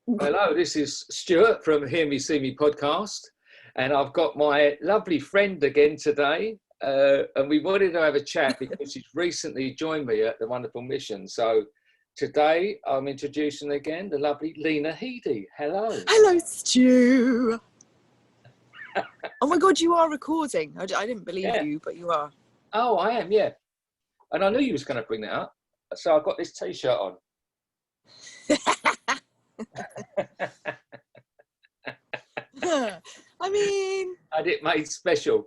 Hello, this is Stuart from Hear Me, See Me podcast, and I've got my lovely friend again today, and we wanted to have a chat because she's recently joined me at the wonderful mission. So today I'm introducing again the lovely Lena Headey. Hello. Hello, Stu. Oh my God, you are recording. I didn't believe you, but you are. Oh, I am, yeah. And I knew you was going to bring that up, so I've got this T-shirt on. I mean, I did made special.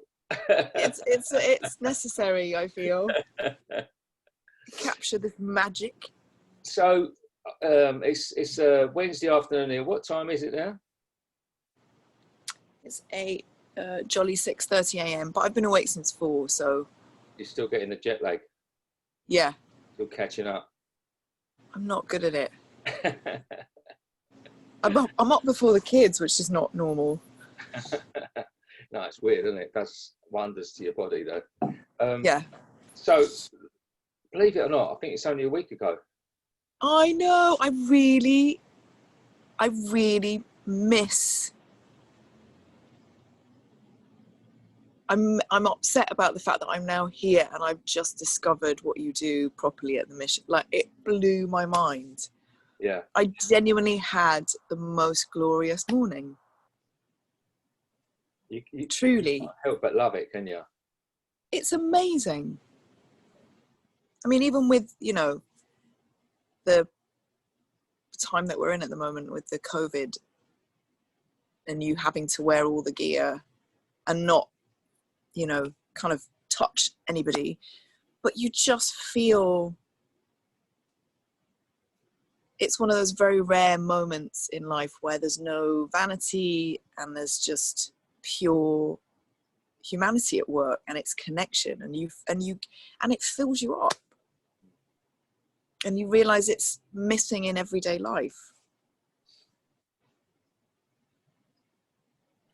it's necessary, I feel. Capture this magic. So it's Wednesday afternoon here. What time is it now? It's a jolly 6:30 a.m. But I've been awake since 4, so You're still getting the jet lag. yeah. Still catching up. I'm not good at it. I'm up before the kids, which is not normal. No, it's weird, isn't it? It does wonders to your body, though. Yeah. So, believe it or not, I think it's only a week ago. I know. I really miss. I'm upset about the fact that I'm now here and I've just discovered what you do properly at the mission. Like, it blew my mind. Yeah. I genuinely had the most glorious morning. You Truly. can't help but love it, can you? It's amazing. I mean, even with, the time that we're in at the moment with the COVID and you having to wear all the gear and not, kind of touch anybody, but you just feel it's one of those very rare moments in life where there's no vanity and there's just pure humanity at work, and it's connection, and it fills you up, and you realize it's missing in everyday life.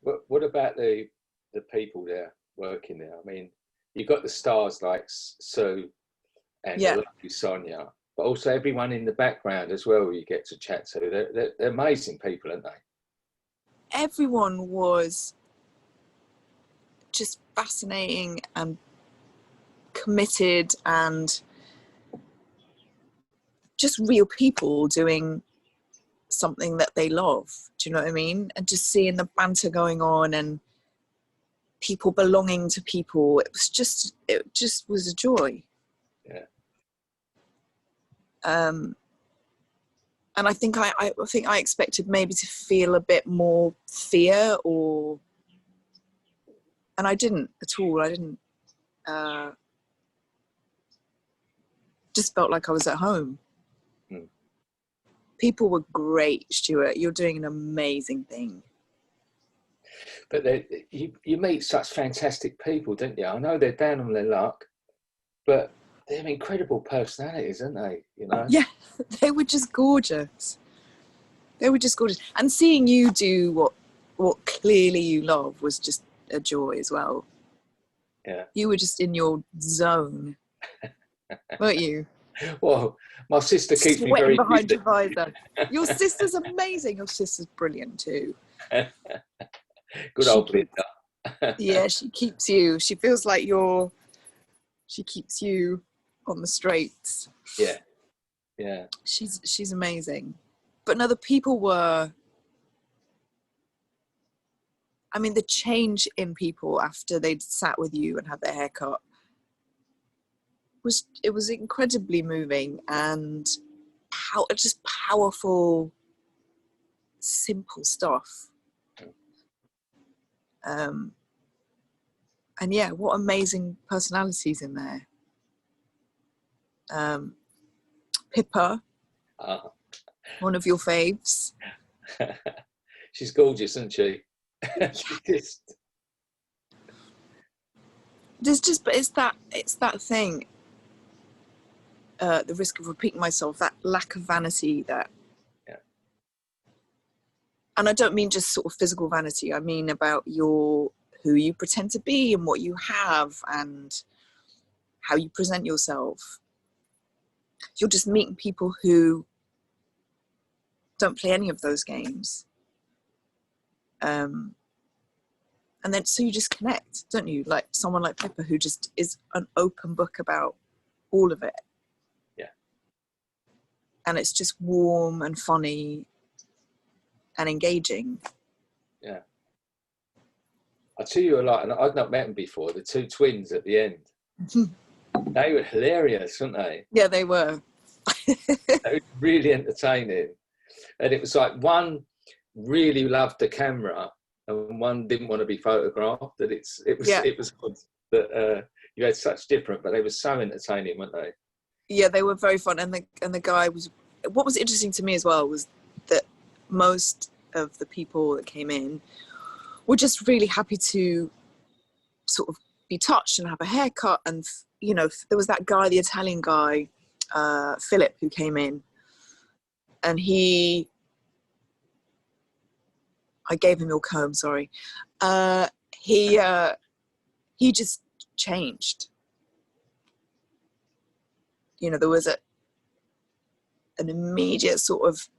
What about the people there working there? I mean, you've got the stars like Sue and the lovely Sonia, but also everyone in the background as well you get to chat to. They're amazing people, aren't they? Everyone was just fascinating and committed and just real people doing something that they love. Do you know what I mean? And just seeing the banter going on and people belonging to people. It just was a joy. Yeah. And I think I expected maybe to feel a bit more fear, and I didn't at all. I didn't. Just felt like I was at home. Mm. People were great, Stuart. You're doing an amazing thing. But you meet such fantastic people, don't you? I know they're down on their luck, but they're incredible personalities, aren't they? Yeah, they were just gorgeous. And seeing you do what clearly you love was just a joy as well. Yeah. You were just in your zone, weren't you? Well, my sister keeps me Sweating very behind busy. your visor. Your sister's amazing. Your sister's brilliant too. Good old Linda. Yeah, she keeps you. She feels like she keeps you on the straights. Yeah. Yeah. She's amazing. But no, the people were, I mean, the change in people after they'd sat with you and had their hair cut was incredibly moving, and just powerful, simple stuff. And yeah, what amazing personalities in there. Pippa, one of your faves. She's gorgeous, isn't she? But it's that thing. The risk of repeating myself, that lack of vanity, that. Yeah. And I don't mean just sort of physical vanity. I mean about who you pretend to be and what you have and how you present yourself. You're just meeting people who don't play any of those games. And then so you just connect, don't you? Like someone like Pippa, who just is an open book about all of it. Yeah. And it's just warm and funny and engaging. Yeah. I'll tell you a lot, and I've not met them before, the two twins at the end. They were hilarious, weren't they? Yeah, they were. They were really entertaining. And it was like one really loved the camera and one didn't want to be photographed. And it was good that you had such different, but they were so entertaining, weren't they? Yeah, they were very fun. And the guy was, what was interesting to me as well was that most of the people that came in were just really happy to sort of be touched and have a haircut. And, you know, there was that guy, the Italian guy, Philip, who came in, and I gave him your comb, sorry. He just changed. You know, there was an immediate sort of,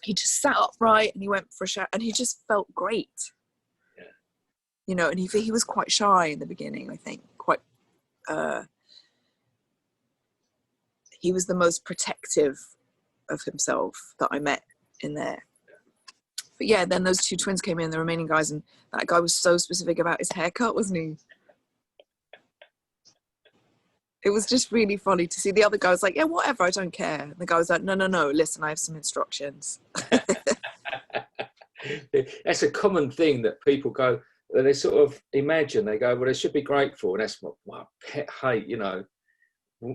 he just sat upright and he went for a shower and he just felt great. Yeah. You know, and he was quite shy in the beginning, I think. He was the most protective of himself that I met in there. But yeah, then those two twins came in, the remaining guys, and that guy was so specific about his haircut, wasn't he? It was just really funny to see. The other guy was like, yeah, whatever, I don't care. And the guy was like, no, listen, I have some instructions. That's a common thing that people go, they sort of imagine, they go, well, they should be grateful. And that's my pet hate, you know.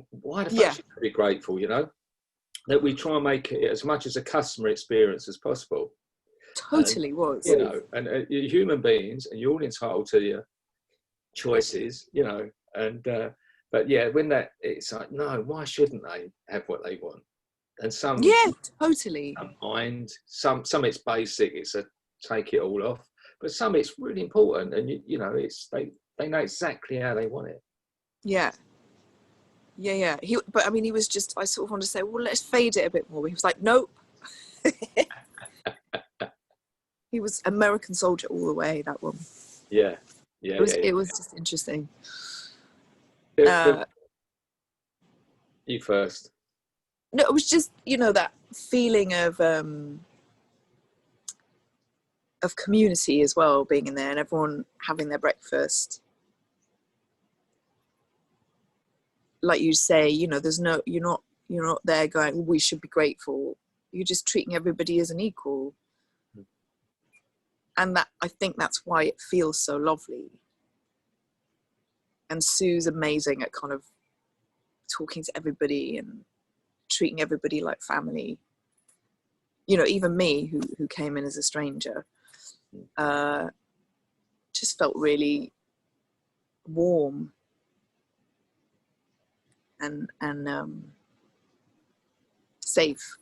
Why the fuck should they be grateful, you know? That we try and make it as much as a customer experience as possible. Totally was. You know, and you're human beings and you're all entitled to your choices, you know, and but yeah, when it's like, no, why shouldn't they have what they want? And some totally mind, some it's basic, it's a take it all off, but some it's really important, and you know, it's they know exactly how they want it. Yeah. But I mean, he was just, I sort of wanted to say, well, let's fade it a bit more. But he was like, nope. He was American Soldier all the way, that one. Yeah. It was just interesting. You first. No, it was just, you know, that feeling of community as well, being in there and everyone having their breakfast. Like you say, you know, you're not there going, well, we should be grateful. You're just treating everybody as an equal. And that, I think that's why it feels so lovely. And Sue's amazing at kind of talking to everybody and treating everybody like family. You know, even me, who came in as a stranger, just felt really warm and safe.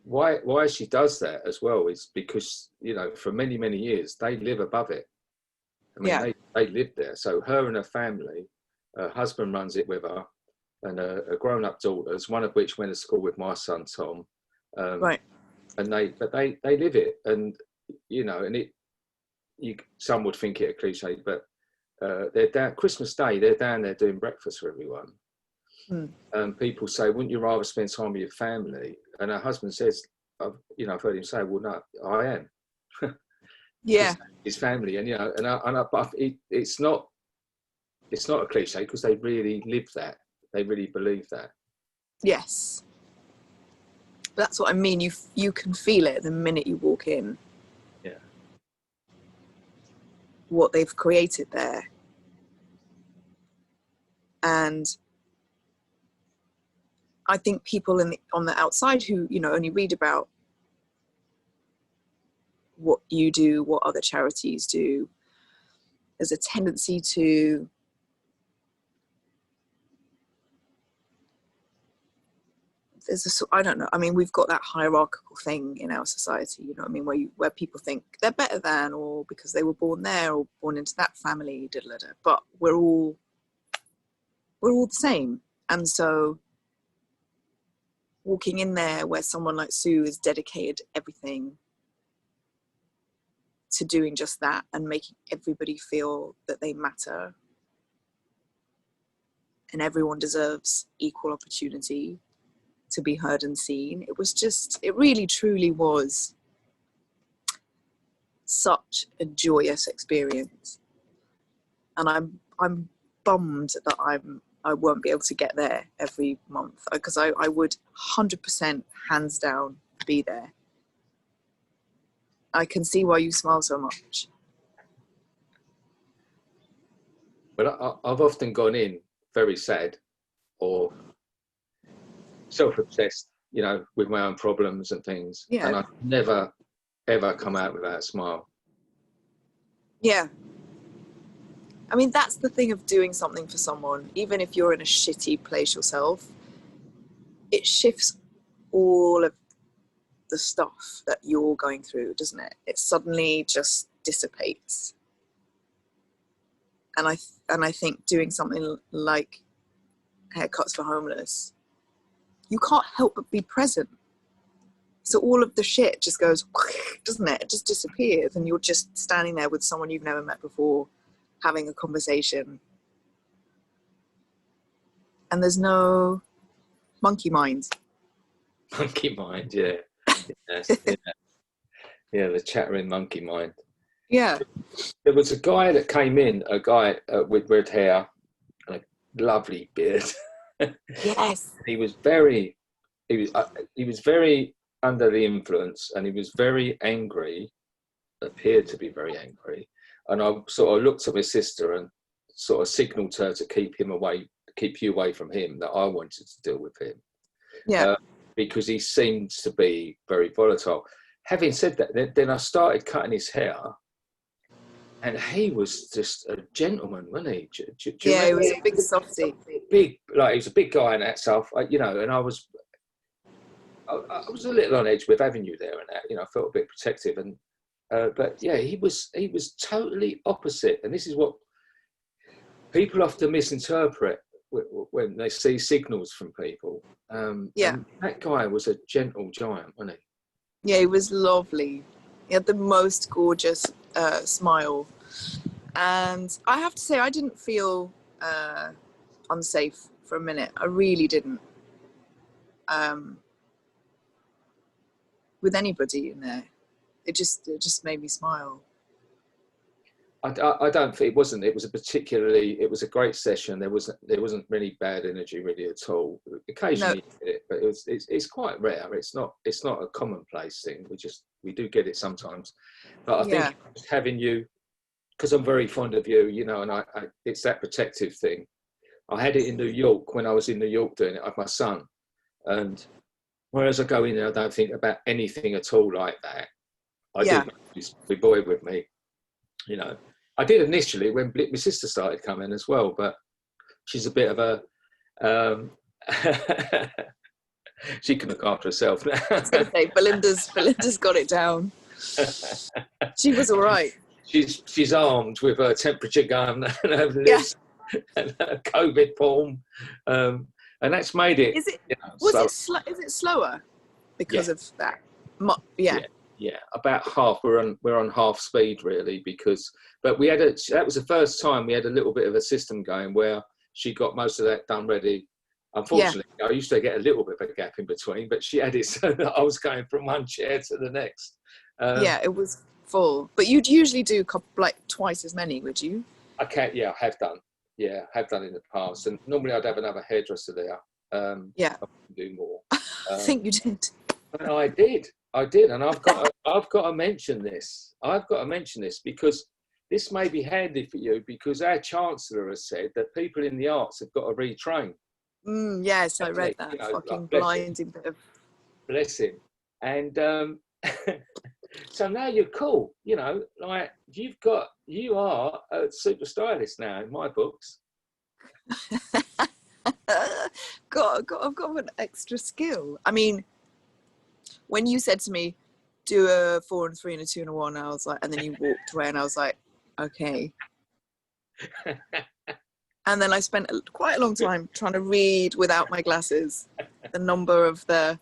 Why she does that as well is because, you know, for many years they live above it. I mean, they live there. So her and her family, her husband runs it with her, and a grown-up daughters, one of which went to school with my son Tom. Right. And they live it, and you know, and some would think it a cliche, but they're down Christmas Day. They're down there doing breakfast for everyone. And people say, "Wouldn't you rather spend time with your family?" And her husband says, "I've heard him say, well, no, I am." Yeah. His family, and you know, but it's not a cliche because they really live that. They really believe that. Yes. That's what I mean. You can feel it the minute you walk in. Yeah. What they've created there. And I think people on the outside who, you know, only read about what you do, what other charities do, there's a tendency to I don't know. I mean, we've got that hierarchical thing in our society, you know what I mean, where people think they're better than, or because they were born there or born into that family, but we're all the same. And so walking in there where someone like Sue has dedicated everything to doing just that and making everybody feel that they matter and everyone deserves equal opportunity to be heard and seen. It really truly was such a joyous experience. And I'm bummed that I won't be able to get there every month, because I would 100% hands down be there. I can see why you smile so much. But I've often gone in very sad or self-obsessed, you know, with my own problems and things. Yeah. And I've never, ever come out without a smile. Yeah. I mean, that's the thing of doing something for someone, even if you're in a shitty place yourself, it shifts all of the stuff that you're going through, doesn't it? It suddenly just dissipates. And I think doing something like Haircuts for Homeless, you can't help but be present. So all of the shit just goes, doesn't it? It just disappears, and you're just standing there with someone you've never met before, having a conversation. And there's no monkey mind. Monkey mind, yeah. Yeah, the chattering monkey mind. Yeah. There was a guy that came in, a guy with red hair and a lovely beard. Yes. He was very under the influence, and he was very angry, appeared to be very angry. And I sort of looked at my sister and sort of signalled her to keep you away from him, that I wanted to deal with him. Yeah. Because he seems to be very volatile. Having said that, then I started cutting his hair, and he was just a gentleman, wasn't he? Do you Yeah, he remember? was a big softie. Big, like he was a big guy in that stuff, you know. And I was a little on edge with having you there, and that, you know, I felt a bit protective. And but yeah, he was totally opposite. And this is what people often misinterpret when they see signals from people. Yeah. And that guy was a gentle giant, wasn't he? Yeah, he was lovely. He had the most gorgeous smile. And I have to say, I didn't feel unsafe for a minute. I really didn't. With anybody in there. It just made me smile. I don't think it was a great session. There wasn't really bad energy really at all. Occasionally No. you get it, but it's quite rare. It's not a commonplace thing. We do get it sometimes. But I think having you, because I'm very fond of you, you know, and I it's that protective thing. I had it in New York when I was in New York doing it with my son, and whereas I go in there, I don't think about anything at all like that. I did this big boy with me, you know. I did initially when my sister started coming as well, but she's a bit of a she can look after herself now. I was going to say, Belinda's got it down. She was all right. She's armed with a temperature gun and her lips and a COVID form, and that's made it. Is it? You know, is it slower because of that? Yeah, about half. We're on half speed really, but that was the first time we had a little bit of a system going where she got most of that done ready. Unfortunately, I used to get a little bit of a gap in between, but she had it so that I was going from one chair to the next. It was full. But you'd usually do like twice as many, would you? I have done. Yeah, I have done in the past, and normally I'd have another hairdresser there. I can do more. I think you did. But I did, and I've got to mention this. I've got to mention this because this may be handy for you, because our Chancellor has said that people in the arts have got to retrain. Yes, I read that. Fucking blinding bit of. Bless him. And so now you're cool, you know, like you are a super stylist now in my books. I've got an extra skill. I mean, when you said to me, do a 4 and 3 and a 2 and a 1, I was like, and then you walked away and I was like, okay. And then I spent quite a long time trying to read without my glasses the number of the.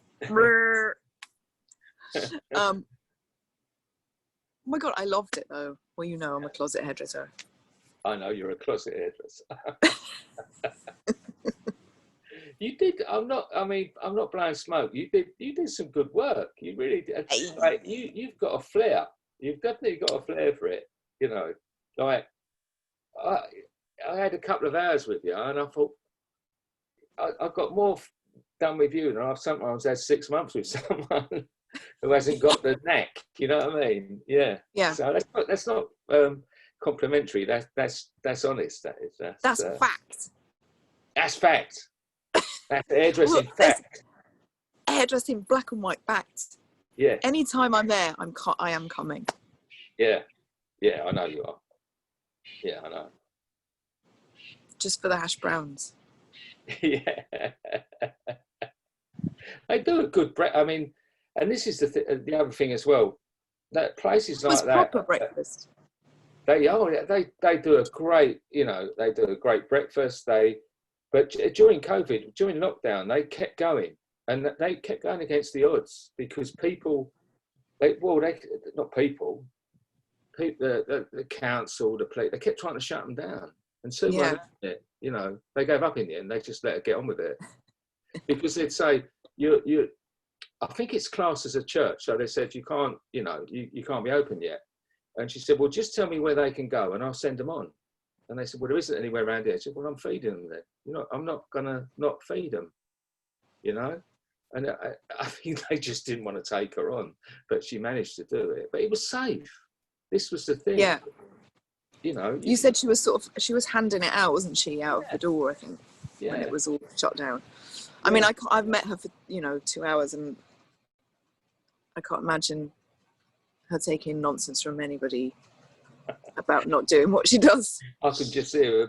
Oh my God, I loved it though. Well, you know, I'm a closet hairdresser. I know you're a closet hairdresser. You did. I'm not blowing smoke. You did some good work. You really did. Hey. Like you've got a flair. You've definitely got a flair for it. You know, like I had a couple of hours with you, and I thought I got more done with you than I've sometimes had 6 months with someone who hasn't got the knack. You know what I mean? Yeah. Yeah. So that's not complimentary. That's honest. That's fact. That's fact. That's hairdressing fact. Hairdressing black and white fact. Yeah. Anytime I'm there, I am coming. Yeah. Yeah, I know you are. Yeah, I know. Just for the hash browns. Yeah. They do a good I mean, and this is the other thing as well. That places like that. Proper breakfast. They do a great, you know, they do a great breakfast. But during COVID, during lockdown, they kept going, and they kept going against the odds because the council, the police, they kept trying to shut them down. And so, you know, they gave up in the end. They just let it get on with it because they'd say I think it's classed as a church, so they said you can't, you know, you can't be open yet. And she said, well, just tell me where they can go, and I'll send them on. And they said, well, there isn't anywhere around here. I said, well, I'm feeding them then. You know, I'm not going to not feed them, you know? And I think they just didn't want to take her on, but she managed to do it. But it was safe. This was the thing. Yeah. You know. You said she was handing it out, wasn't she, out of the door, I think, when it was all shut down. I mean, I've met her for, you know, 2 hours, and I can't imagine her taking nonsense from anybody about not doing what she does. I could just see her, a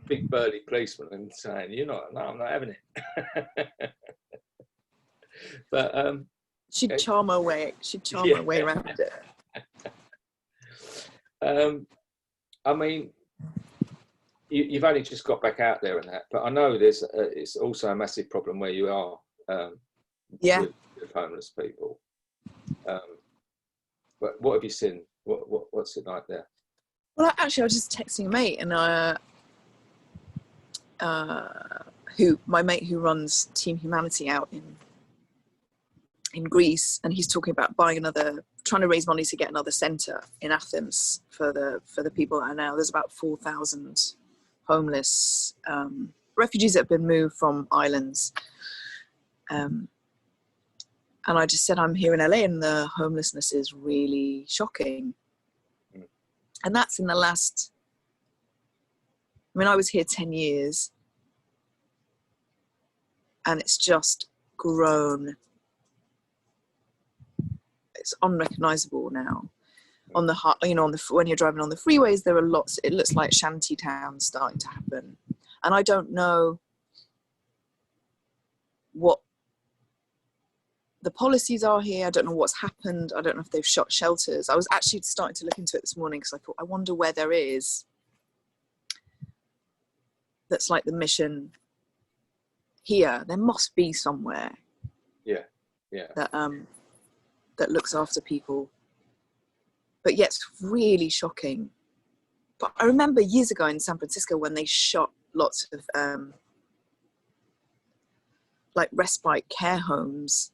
big burly policeman, and saying, no, I'm not having it. But she'd charm her way. Her way around it. I mean, you've only just got back out there and that, but I know it's also a massive problem where you are. With homeless people. But what have you seen? What's it like there? Well, actually, I was just texting a mate, and my mate who runs Team Humanity out in Greece, and he's talking about trying to raise money to get another centre in Athens for the people that are now. There's about 4,000 homeless refugees that have been moved from islands. And I just said, I'm here in LA, and the homelessness is really shocking. And that's in the last, I mean, I was here 10 years, and it's just grown. It's unrecognizable now. When you're driving on the freeways, there are lots, it looks like shanty towns starting to happen. And I don't know what the policies are here. I don't know what's happened. I don't know if they've shut shelters. I was actually starting to look into it this morning because I thought, I wonder where there is that's like the mission here. There must be somewhere. Yeah. That looks after people. But yet it's really shocking. But I remember years ago in San Francisco when they shot lots of like respite care homes,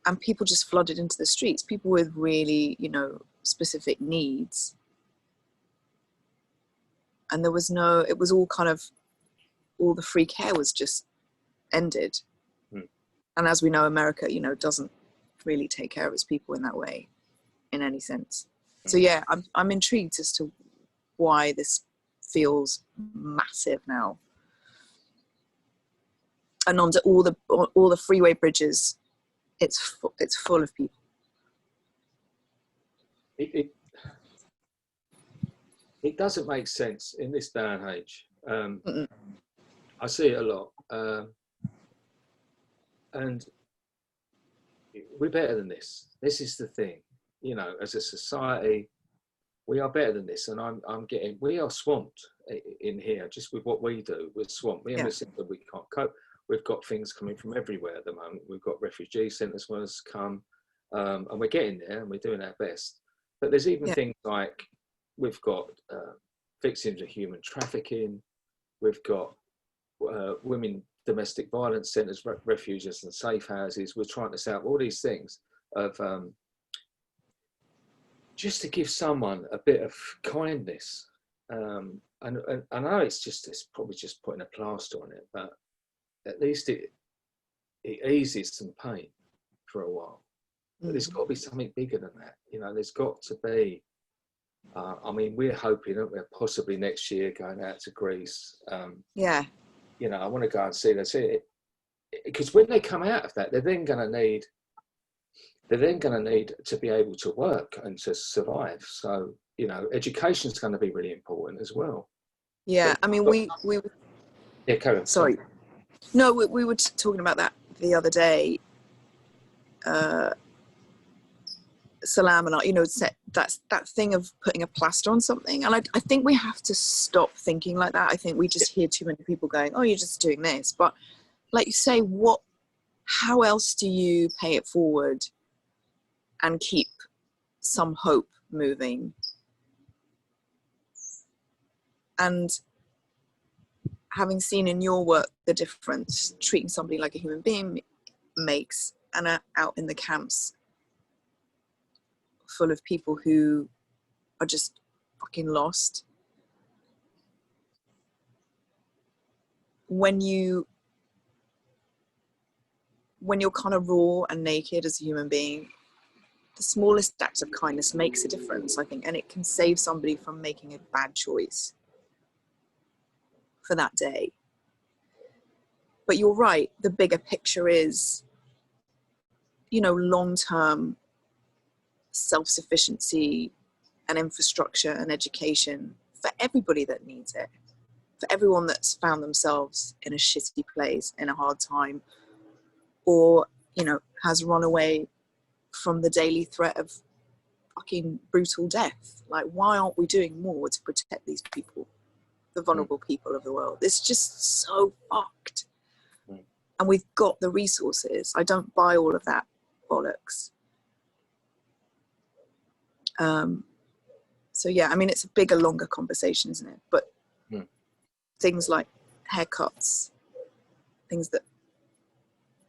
and people just flooded into the streets, people with really, you know, specific needs. And it was all kind of, all the free care was just ended. And as we know, America, you know, doesn't really take care of its people in that way, in any sense. So yeah, I'm intrigued as to why this feels massive now. And onto all the freeway bridges, it's full of people. It doesn't make sense in this day and age. I see it a lot. And we're better than this. This is the thing. You know, as a society, we are better than this. And we are swamped. in here, just with what we do with Swamp. Me and my sister, we can't cope. We've got things coming from everywhere at the moment. We've got refugee centres want us to come, and we're getting there and we're doing our best. But there's even things like we've got victims of human trafficking. We've got women domestic violence centres, refuges and safe houses. We're trying to set up all these things of just to give someone a bit of kindness. And I know it's probably just putting a plaster on it, but at least it eases some pain for a while. But there's got to be something bigger than that. You know, there's got to be, I mean, we're hoping that we're possibly next year going out to Greece. You know, I want to go and see them. Because when they come out of that, they're then going to need to be able to work and to survive. So, you know, education is going to be really important as well. Yeah, but, I mean, we yeah, carry on. Sorry. No, we were talking about that the other day. Salam and I, you know, that's that thing of putting a plaster on something. And I think we have to stop thinking like that. I think we just hear too many people going, oh, you're just doing this. But like you say, how else do you pay it forward and keep some hope moving? And having seen in your work the difference treating somebody like a human being makes, and out in the camps full of people who are just fucking lost. When you're kind of raw and naked as a human being, the smallest act of kindness makes a difference, I think, and it can save somebody from making a bad choice for that day. But you're right, the bigger picture is, you know, long-term self-sufficiency and infrastructure and education for everybody that needs it, for everyone that's found themselves in a shitty place, in a hard time, or, you know, has run away from the daily threat of fucking brutal death. Like, why aren't we doing more to protect these people, the vulnerable people of the world? It's just so fucked. And we've got the resources. I don't buy all of that bollocks. So yeah, I mean, it's a bigger, longer conversation, isn't it? But things like haircuts, things that,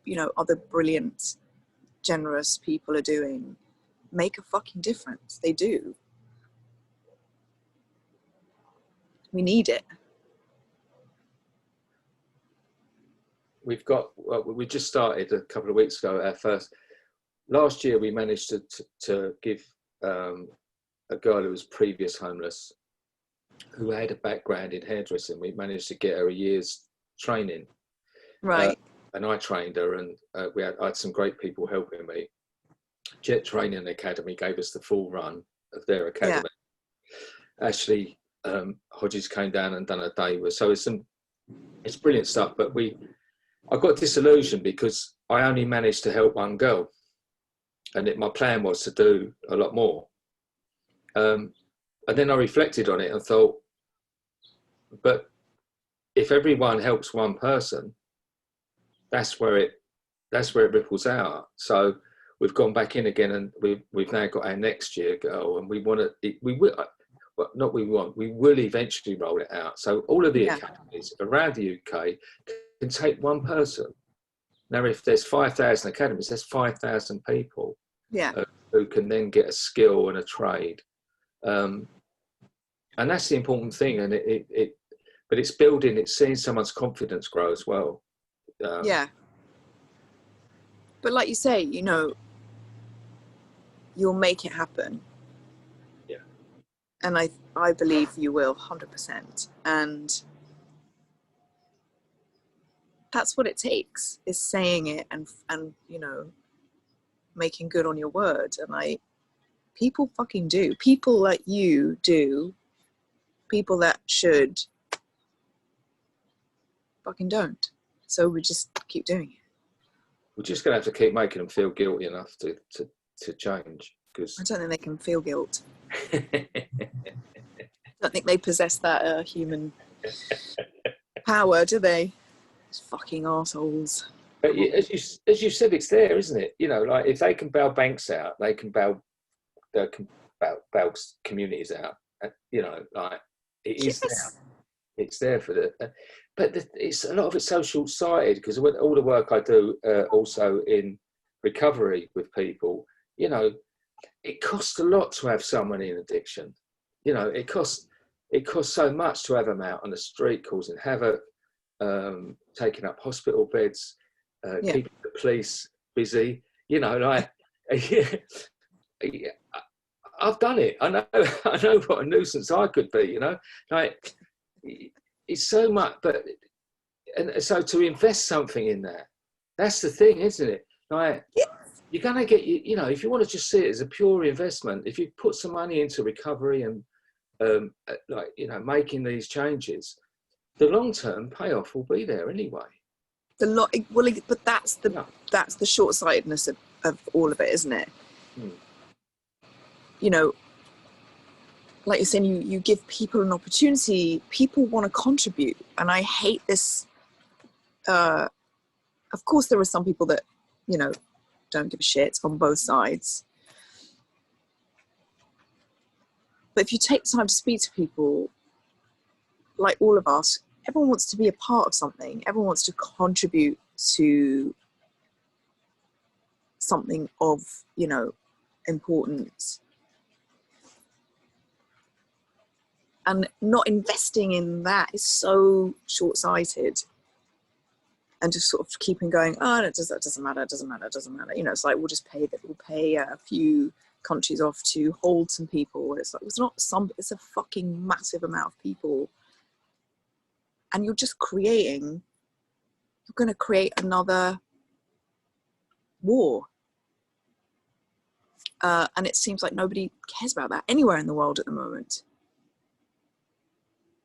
you know, other brilliant, generous people are doing, make a fucking difference. They do. We need it. We just started a couple of weeks ago our first. Last year we managed to give a girl who was previous homeless, who had a background in hairdressing, we managed to get her a year's training. Right. And I trained her, and I had some great people helping me. Jet Training Academy gave us the full run of their academy. Yeah. Actually, Hodges came down and done a day with. So it's brilliant stuff. But I got disillusioned because I only managed to help one girl, and my plan was to do a lot more. And then I reflected on it and thought, but if everyone helps one person, that's where it ripples out. So we've gone back in again, and we've now got our next year girl, and we will eventually roll it out. So all of the academies around the UK can take one person. Now, if there's 5,000 academies, there's 5,000 people who can then get a skill and a trade. And that's the important thing. And but it's building, it's seeing someone's confidence grow as well. Yeah. But like you say, you know, you'll make it happen. Yeah. And I believe you will, 100%. And that's what it takes, is saying it and you know, making good on your word. And people fucking do. People like you do. People that should fucking don't. So we just keep doing it. We're just going to have to keep making them feel guilty enough to change. Because I don't think they can feel guilt. don't think they possess that human power, do they? Those fucking assholes. But as you said, it's there, isn't it? You know, like if they can bail banks out, they can bail communities out. You know, like it is there. It's there for the. It's a lot of it's so short-sighted because all the work I do also in recovery with people, you know, it costs a lot to have someone in addiction. You know, it costs so much to have them out on the street causing havoc, taking up hospital beds, keeping the police busy. You know, like I've done it. I know what a nuisance I could be. You know, like it's so much. And so to invest something in that, that's the thing, isn't it? Like you're gonna get you know, if you want to just see it as a pure investment, if you put some money into recovery and like, you know, making these changes, the long-term payoff will be there anyway. But that's the short-sightedness of all of it, isn't it? You know, like you're saying, you give people an opportunity. People want to contribute, and I hate this. Of course, there are some people that, you know, don't give a shit on both sides. But if you take the time to speak to people, like all of us, everyone wants to be a part of something. Everyone wants to contribute to something of, you know, importance. And not investing in that is so short-sighted. And just sort of keeping going, oh, that doesn't matter. You know, it's like, we'll pay a few countries off to hold some people. It's like, it's a fucking massive amount of people. And you're going to create another war. And it seems like nobody cares about that anywhere in the world at the moment.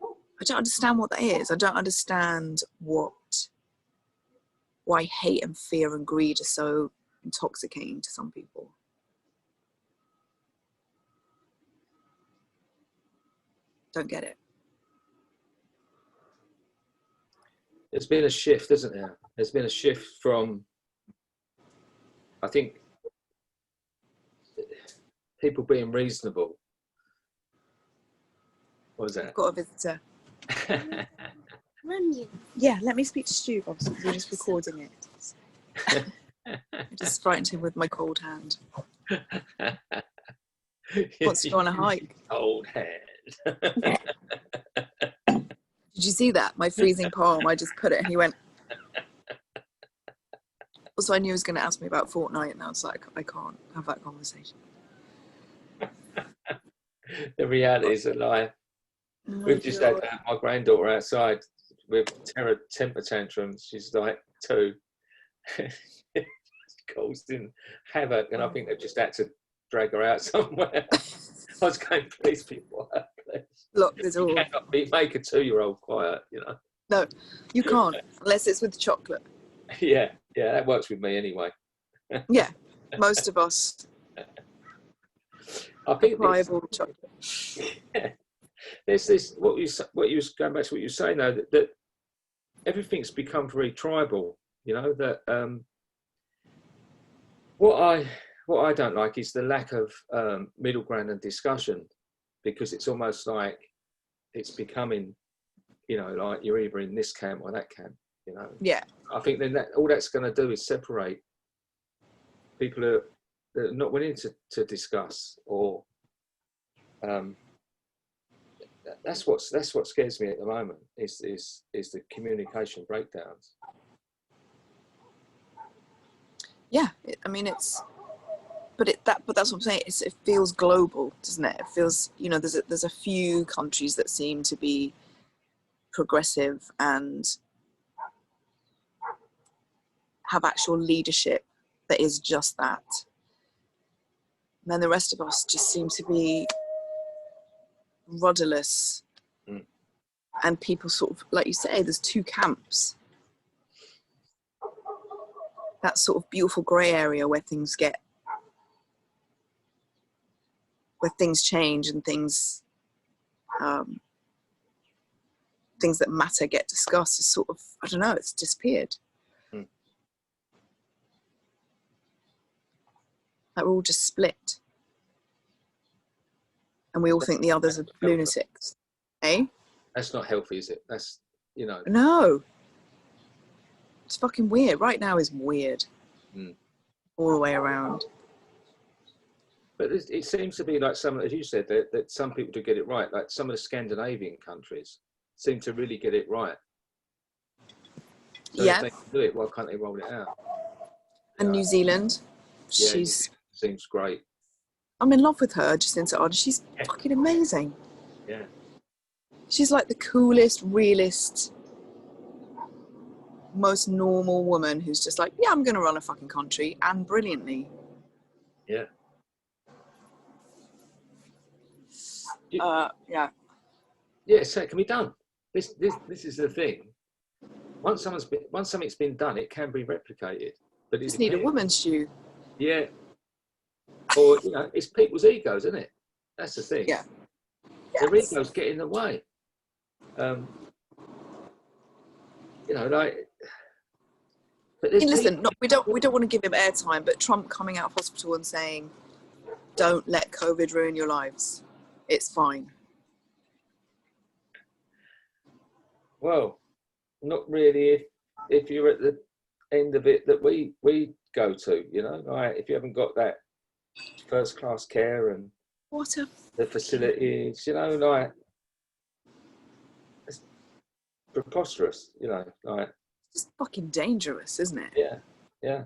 I don't understand what that is. I don't understand why hate and fear and greed are so intoxicating to some people. Don't get it. There's been a shift, isn't there? There's been a shift from, I think, people being reasonable. What was that? I've got a visitor. Yeah, let me speak to Stu, obviously, because we're just recording it. I just frightened him with my cold hand. Wants to go on a hike. Cold hand. Did you see that? My freezing palm, I just put it and he went. Also, I knew he was going to ask me about Fortnite, and I was like, I can't have that conversation. The reality is a lie. We've just had my granddaughter outside with temper tantrums. She's like 2. She causing havoc, and I think they've just had to drag her out somewhere. I was going, please be quiet, please. Lock the door. You cannot make a 2-year-old quiet, you know. No, you can't, unless it's with chocolate. Yeah, that works with me anyway. Yeah, most of us. I think chocolate. Yeah. There's this, what you was going back to what you were saying though, that everything's become very tribal, you know, that what I don't like is the lack of middle ground and discussion, because it's almost like it's becoming, you know, like you're either in this camp or that camp, you know. Yeah. I think then all that's going to do is separate people that are not willing to discuss, or that's what scares me at the moment is the communication breakdowns. Yeah, I mean but that's what I'm saying. It feels global, doesn't it? It feels, you know, there's a few countries that seem to be progressive and have actual leadership that is just that. And then the rest of us just seem to be rudderless. And people sort of, like you say, there's 2 camps. That sort of beautiful grey area where things change and things things that matter get discussed is sort of, I don't know, it's disappeared. Mm. Like we're all just split. And we all think the others are lunatics. Eh? That's not healthy, is it? That's, you know. No. It's fucking weird. Right now is weird. Mm. All the way around. But it seems to be like some, as you said, that some people do get it right. Like some of the Scandinavian countries seem to really get it right. So yeah. if they can do it, why can't they roll it out? And New Zealand. Yeah, She's... seems great. I'm in love with her, Jacinta Ardern. She's fucking amazing. Yeah. She's like the coolest, realist, most normal woman who's just like, yeah, I'm going to run a fucking country, and brilliantly. Yeah. Yeah. Yeah, so it can be done. This is the thing. Once something's been done, it can be replicated. But Just need a woman's shoe. Yeah. Or, you know, it's people's egos, isn't it? That's the thing. Yeah. Their egos get in the way. You know, like. But listen, we don't want to give him airtime, but Trump coming out of hospital and saying, "Don't let COVID ruin your lives. It's fine." Well, not really. If you're at the end of it that we go to, you know, like if you haven't got that first class care and the facilities, you know, like it's preposterous, you know, like it's just fucking dangerous, isn't it? Yeah, yeah.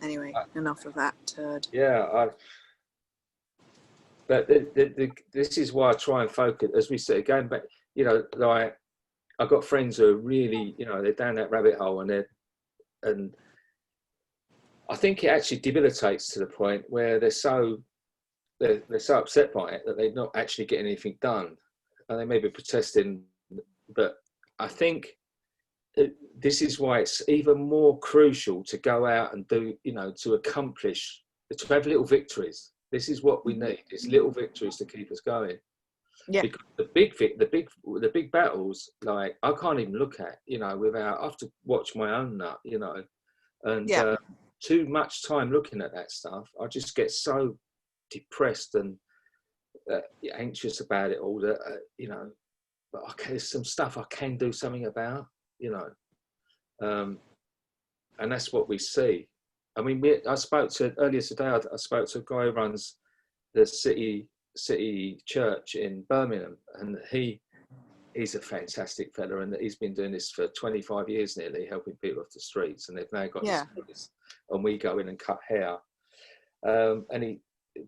Anyway, enough of that turd. Yeah, but this is why I try and focus, as we say, going back, you know, like I've got friends who are really, you know, they're down that rabbit hole and I think it actually debilitates to the point where they're so upset by it that they're not actually getting anything done, and they may be protesting. But I think this is why it's even more crucial to go out and do, you know, to accomplish, to have little victories. This is what we need: is little victories to keep us going. Yeah. Because the big battles, like I can't even look at, you know, without I have to watch my own nut, you know, and too much time looking at that stuff, I just get so depressed and anxious about it all that you know. But okay, there's some stuff I can do something about, you know, and that's what we see. I mean, I spoke to earlier today. I spoke to a guy who runs the city church in Birmingham, and he's a fantastic fella, and he's been doing this for 25 years nearly, helping people off the streets, and they've now got this, and we go in and cut hair, and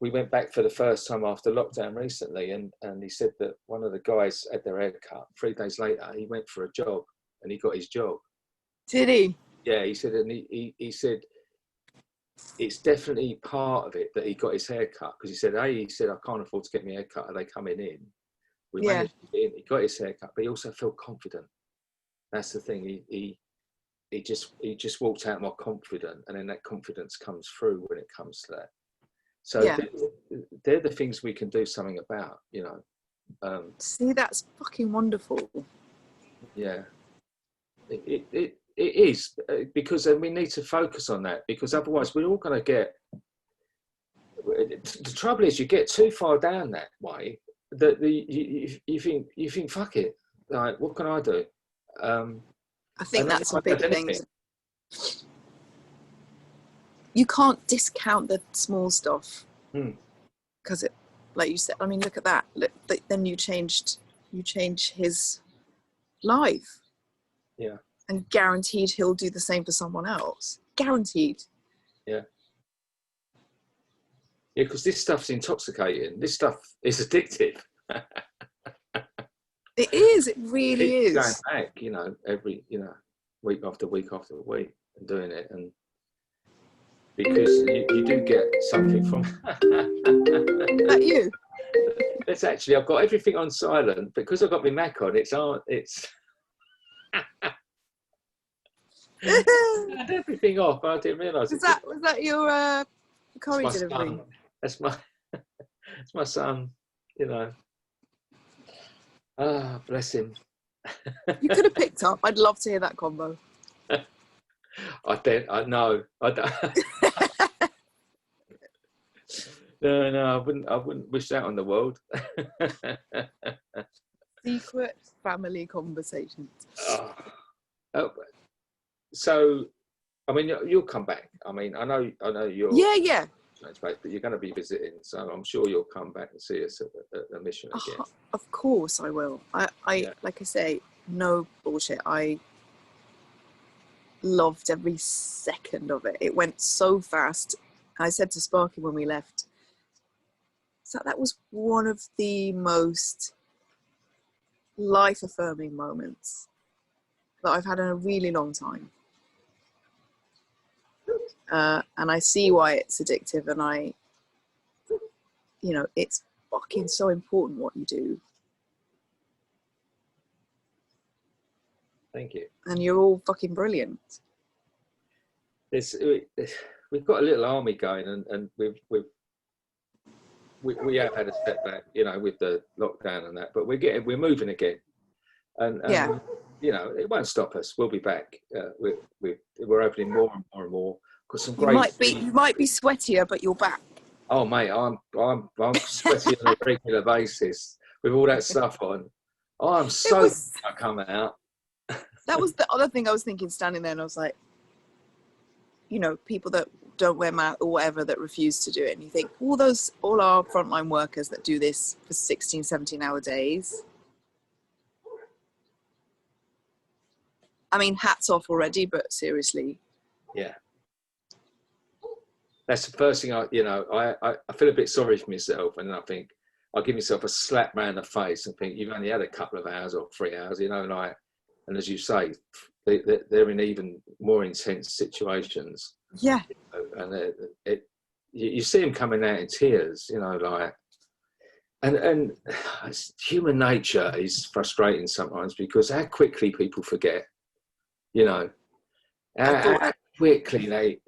we went back for the first time after lockdown recently, and he said that one of the guys had their hair cut. 3 days later, he went for a job, and he got his job. Did he? Yeah, he said, and he said it's definitely part of it that he got his hair cut, because he said, I can't afford to get my hair cut. Are they coming in? We managed to get in. He got his hair cut, but he also felt confident. That's the thing. He just walked out more confident, and then that confidence comes through when it comes to that. So they're the things we can do something about, you know. See, that's fucking wonderful. Yeah, it is, because we need to focus on that, because otherwise we're all going to get. The trouble is, you get too far down that way that you think fuck it, like what can I do? I think that's a big thing. You can't discount the small stuff, because it, like you said, I mean, look at that. Look, then you change his life. Yeah. And guaranteed he'll do the same for someone else. Guaranteed. Yeah. Yeah, because this stuff's intoxicating. This stuff is addictive. It is. It really is. Going back, you know, every, you know, week after week after week and doing it, and because you do get something from. Is that you? It's actually, I've got everything on silent because I've got my Mac on. It's. I had everything off. I didn't realise. Was that your curry delivery? That's my son. You know, Ah, bless him. You could have picked up. I'd love to hear that combo. I know. I don't. No, I wouldn't wish that on the world. Secret family conversations. Oh, so, I mean, you'll come back. I mean, I know you're. Yeah. But you're going to be visiting, so I'm sure you'll come back and see us at the mission again. Of course I will. I like I say, no bullshit. I loved every second of it. It went so fast. I said to Sparky when we left, so that was one of the most life-affirming moments that I've had in a really long time. And I see why it's addictive, and it's fucking so important what you do. Thank you. And you're all fucking brilliant. We've got a little army going, and we have had a setback, with the lockdown and that, but we're moving again, and yeah, it won't stop us. We'll be back. We're opening more and more and more. Got some you might be sweatier, but you're back. Oh mate, I'm sweaty on a regular basis with all that stuff on. I'm so I come out. That was the other thing I was thinking, standing there, and I was like, people that don't wear masks or whatever, that refuse to do it, and you think all our frontline workers that do this for 16, 17-hour days. I mean, hats off already, but seriously. Yeah. That's the first thing I feel a bit sorry for myself, and then I think I'll give myself a slap round the face and think, you've only had a couple of hours or 3 hours, and as you say, they're in even more intense situations. Yeah. And you see them coming out in tears, and human nature is frustrating sometimes, because how quickly people forget, how quickly they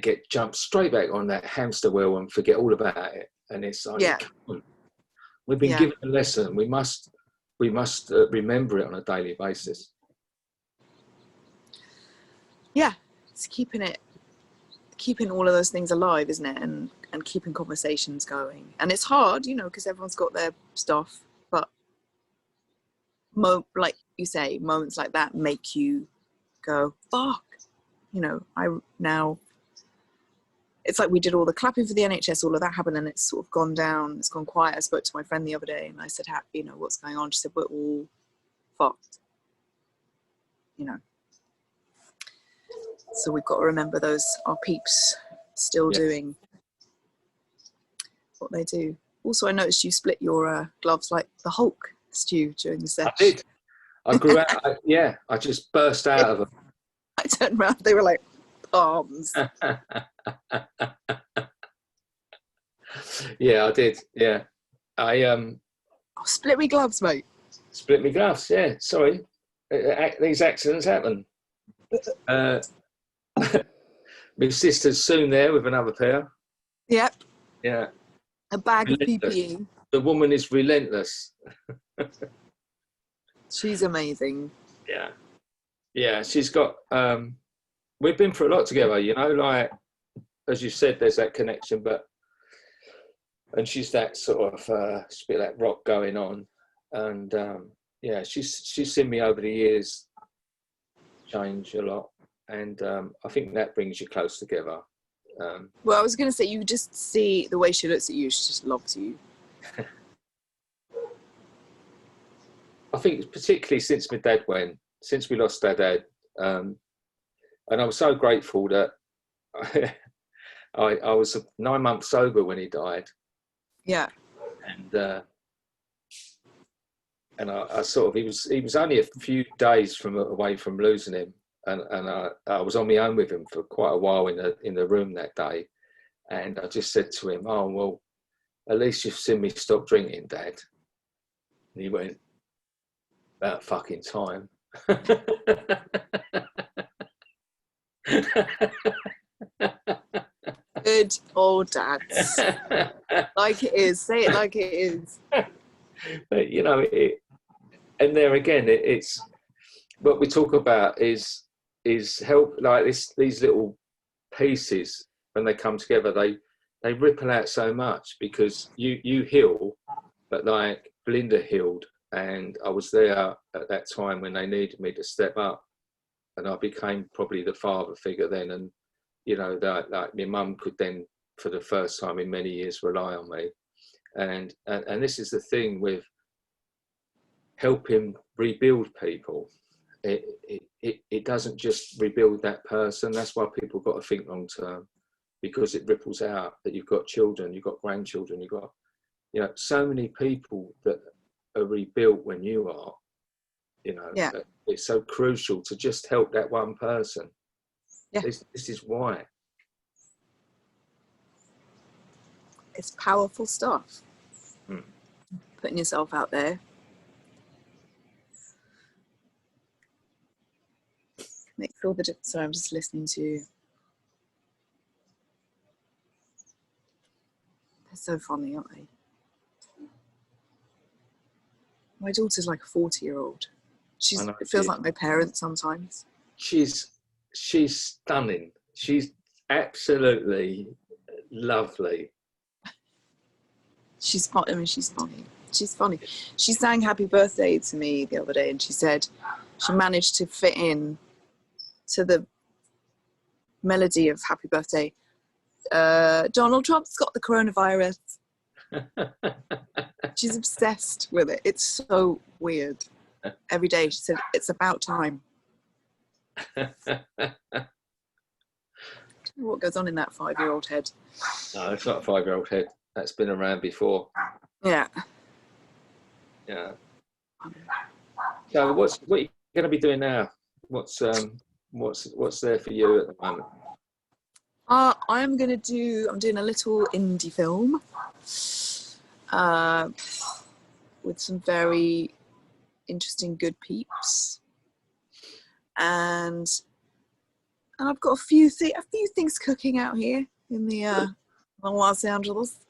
get jumped straight back on that hamster wheel and forget all about it. And it's like, yeah, we've been given a lesson. We must remember it on a daily basis. Yeah, it's keeping all of those things alive, isn't it? And keeping conversations going. And it's hard, because everyone's got their stuff, but like you say, moments like that make you go, fuck. It's like we did all the clapping for the NHS, all of that happened, and it's sort of gone down, it's gone quiet. I spoke to my friend the other day and I said, what's going on? She said, we're all fucked, So we've got to remember our peeps still doing what they do. Also, I noticed you split your gloves like the Hulk, Stu, during the session. I did. I grew out, I just burst out of them. I turned around, they were like palms. Yeah, I did. Yeah. Split me gloves, mate. Split me gloves, yeah. Sorry. These accidents happen. My sister's soon there with another pair. Yep. Yeah. A bag Relentless. of PPE. The woman is relentless. She's amazing. Yeah. Yeah, she's got, we've been through a lot together, like, as you said, there's that connection, and she's that sort of, she's a bit of that rock going on. And she's seen me over the years change a lot. And I think that brings you close together. Well, I was going to say, you just see the way she looks at you, she just loves you. I think particularly since my dad went, since we lost our dad, and I was so grateful that I was 9 months sober when he died. Yeah. And I sort of, he was only a few days away from losing him, and I was on my own with him for quite a while in the room that day, and I just said to him, "Oh well, at least you've seen me stop drinking, Dad." And he went, "About fucking time." Good old dads. Like it is. Say it like it is. But and there again, it's what we talk about is help, like these little pieces when they come together, they ripple out so much, because you heal, but like Belinda healed, and I was there at that time when they needed me to step up, and I became probably the father figure then, and you know, that like my mum could then for the first time in many years rely on me, and this is the thing with helping rebuild people. It doesn't just rebuild that person. That's why people got to think long term, because it ripples out that you've got children, you've got grandchildren, you've got, you know, so many people that are rebuilt when you are, you know. Yeah. It's so crucial to just help that one person. Yeah. This is why. It's powerful stuff. Hmm. Putting yourself out there. Makes all the difference. So I'm just listening to. They're so funny, aren't they? My daughter's like a 40-year-old. It feels like my parents sometimes. She's stunning. She's absolutely lovely. She's funny. I mean, she's funny. She's funny. She sang "Happy Birthday" to me the other day, and she said she managed to fit in to the melody of "Happy Birthday." Donald Trump's got the coronavirus. She's obsessed with it. It's so weird. Every day she said, "It's about time." I don't know what goes on in that 5-year-old head. No, it's not a 5-year-old head. That's been around before. Yeah. Yeah. So what are you going to be doing now? What's there for you at the moment? I'm doing a little indie film with some very interesting good peeps, and I've got a few things cooking out here in the Los Angeles.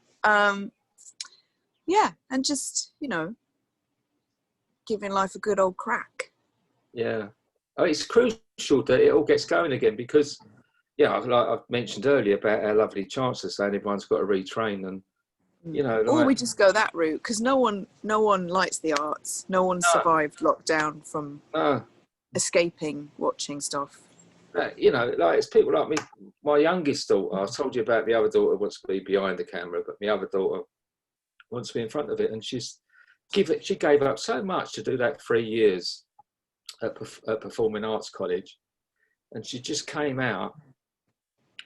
Yeah, and just, you know, giving life a good old crack. Yeah. Oh, it's crucial that it all gets going again, because, yeah, like I've mentioned earlier about our lovely chancellor saying everyone's got to retrain, and, you know, like, or we just go that route, because no one likes the arts. No one survived lockdown from escaping watching stuff. You know, like it's people like me. My youngest daughter, I told you about, the other daughter wants to be behind the camera, but my other daughter wants to be in front of it, and she gave up so much to do that 3 years at Performing Arts College, and she just came out,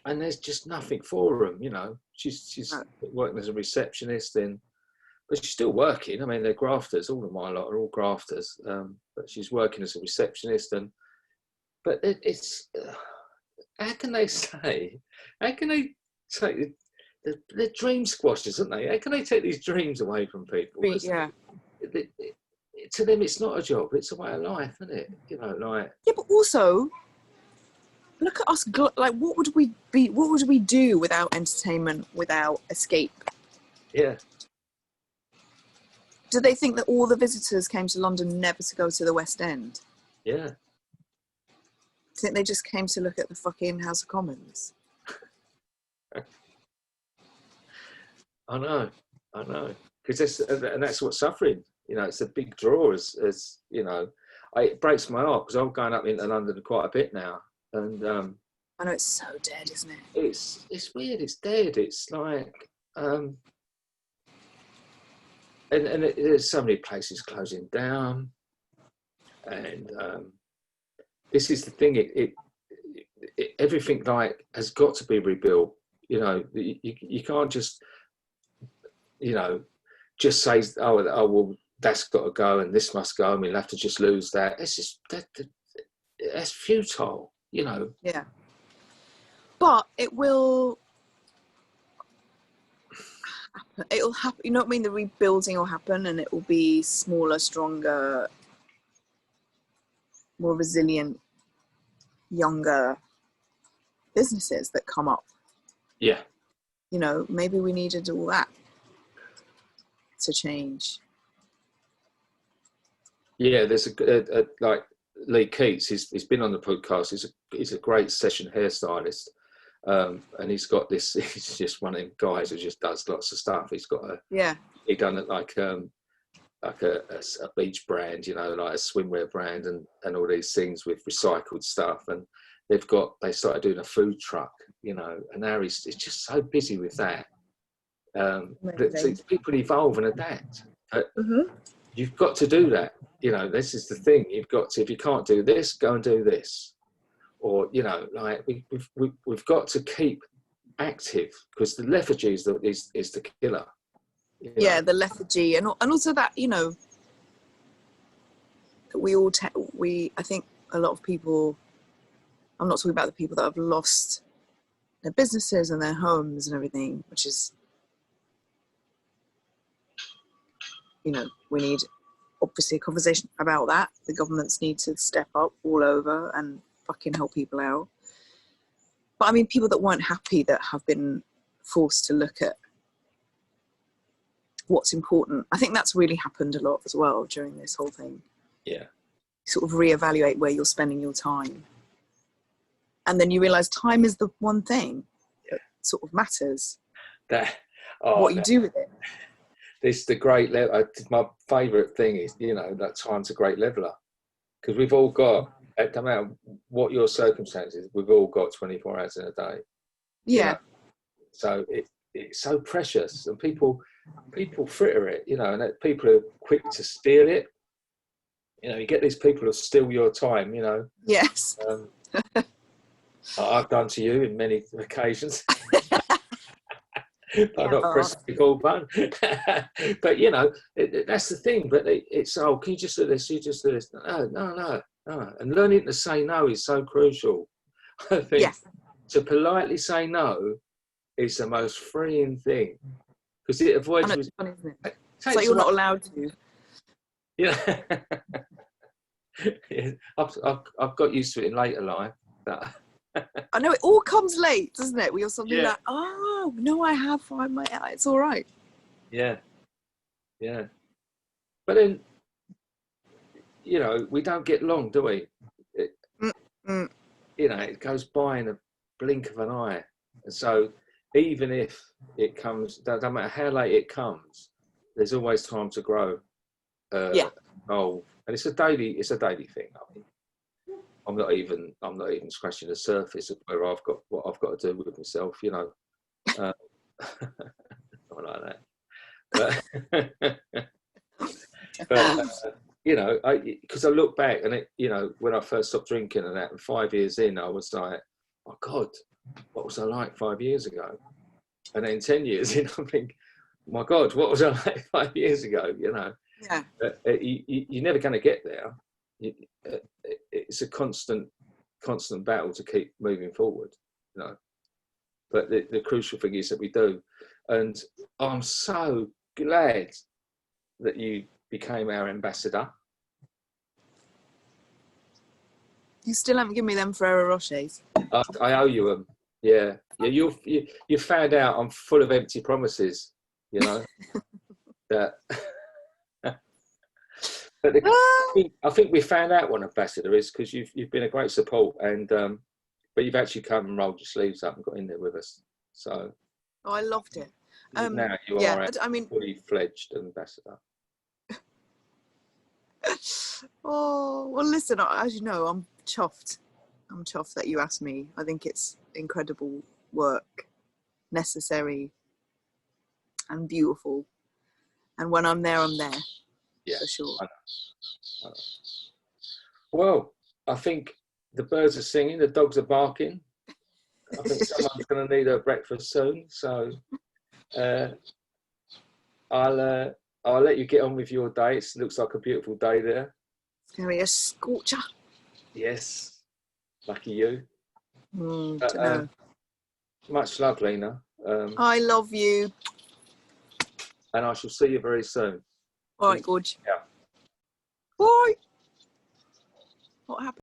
and there's just nothing for them. You know, she's working as a receptionist, but she's still working. I mean, they're grafters. All of my lot are all grafters, but she's working as a receptionist, but it's how can they take they're dream squashers, aren't they? How can they take these dreams away from people? Yeah. To them, it's not a job; it's a way of life, isn't it? You know, like. Yeah, but also, look at us. Like, what would we do without entertainment, without escape? Yeah. Do they think that all the visitors came to London never to go to the West End? Yeah. I think they just came to look at the fucking House of Commons. I know, because that's what's suffering. You know, it's a big draw. As you know, it breaks my heart, because I'm going up into London quite a bit now, and I know, it's so dead, isn't it? It's weird. It's dead. It's like, and there's so many places closing down, and this is the thing. It everything like has got to be rebuilt. You know, you can't just, you know, just say, oh well, that's got to go and this must go and we'll have to just lose that. It's just that's futile. You know. Yeah. But it will. It'll happen. You know what I mean? The rebuilding will happen, and it will be smaller, stronger, more resilient, younger businesses that come up. Yeah. You know, maybe we needed all that to change. Yeah, there's a like Lee Keats. He's been on the podcast. He's a great session hairstylist, and he's got this. He's just one of them guys who just does lots of stuff. He's got he done it like a beach brand, you know, like a swimwear brand, and all these things with recycled stuff. And they started doing a food truck, you know, and now he's just so busy with that. People evolve and adapt. But you've got to do that. You know, this is the thing. You've got to, if you can't do this, go and do this. Or, you know, like we've got to keep active, because the lethargy is the killer. Yeah, know? The lethargy, and also that, you know, that I think a lot of people, I'm not talking about the people that have lost their businesses and their homes and everything, which is, you know, we need obviously a conversation about that. The governments need to step up all over and fucking help people out. But I mean, people that weren't happy, that have been forced to look at what's important. I think that's really happened a lot as well during this whole thing. Yeah. Sort of reevaluate where you're spending your time. And then you realise time is the one thing that sort of matters. What you do with it. This the great my favourite thing is, you know, that time's a great leveller, because we've all got, no matter what your circumstances, we've all got 24 hours in a day. Yeah. You know? So it's so precious, and people fritter it, you know, and people are quick to steal it. You know, you get these people who steal your time, you know. Yes. I've done to you in many occasions. I'm not pressing the call button. But, you know, that's the thing. But it's, can you just do this? You just do this. No. And learning to say no is so crucial. I think to politely say no is the most freeing thing, because it avoids... It's funny, isn't it? It's like you're not allowed to. Yeah. I've got used to it in later life. I know it all comes late, doesn't it? You're something like, oh, no, I have 5 minutes. It's all right. Yeah. But then, you know, we don't get long, do we? You know, it goes by in a blink of an eye. And so even if it comes, doesn't matter how late it comes, there's always time to grow. And it's a daily thing. I mean, I'm not even scratching the surface of where I've got what I've got to do with myself, you know. Not like that. But you know, because I look back and it, you know, when I first stopped drinking and that, and 5 years in, I was like, oh God, what was I like 5 years ago? And then 10 years in, I think, my God, what was I like 5 years ago? You know. Yeah. You're never going to get there. It's a constant battle to keep moving forward, you know. But the crucial thing is that we do, and I'm so glad that you became our ambassador. You still haven't given me them Ferrero Rochers. I owe you them. Yeah. You found out I'm full of empty promises, you know. That. But I think we found out what an ambassador is, because you've been a great support, and but you've actually come and rolled your sleeves up and got in there with us. So I loved it. Now you are a fully fledged ambassador. Oh well, listen. As you know, I'm chuffed. I'm chuffed that you asked me. I think it's incredible work, necessary, and beautiful. And when I'm there, I'm there. Yeah, for sure. I know. Well, I think the birds are singing, the dogs are barking. I think someone's going to need a breakfast soon. So I'll let you get on with your day. It looks like a beautiful day there. It's going to be a scorcher. Yes, lucky you. Dunno. Much love, Lena. I love you. And I shall see you very soon. All right, Gorge. Yeah. Bye. What happened?